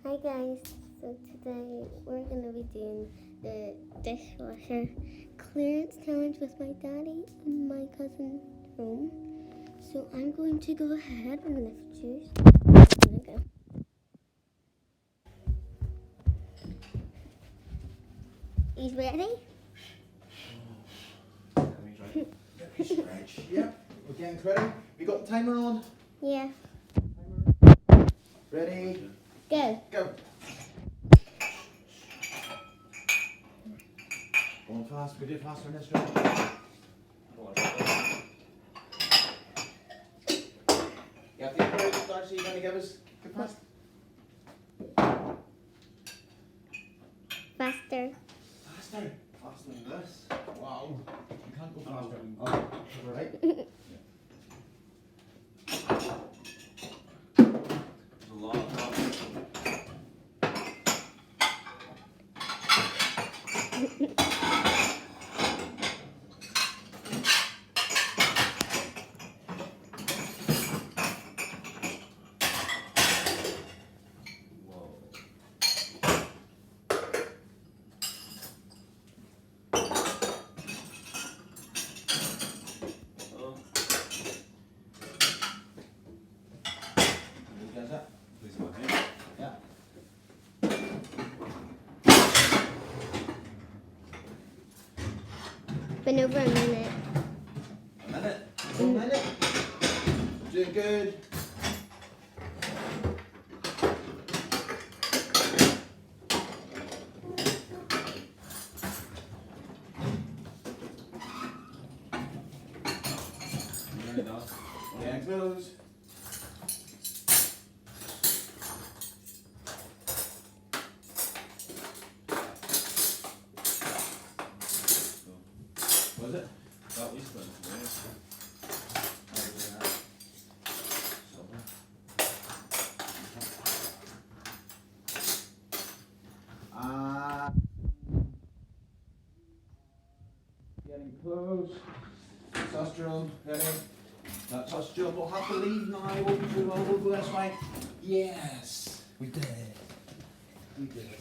Hi guys, so today we're going to be doing the dishwasher clearance challenge with my daddy and my cousin's room. So I'm going to go ahead and lift yours. There we go. He's ready? Let me try. Let me stretch. Yep, we're getting ready. We got the timer on. Yeah. Timer. Ready? Go. Go. Going fast. We do faster in this stretch. You have to encourage Darcy. You're going to give us good fast. Faster. Faster. Faster than this. Wow. You can't go faster. Oh, we're right. There's a lot of coffee. Does that? Please go ahead. Yeah. Been over a minute. A minute. 1 minute. Doing good. There you go. Yeah, close. Was it? That least one, yeah. Getting close. Sauce drum, ready? That sauce drum will have to leave now. We'll go this way. Yes, we did it. We did it.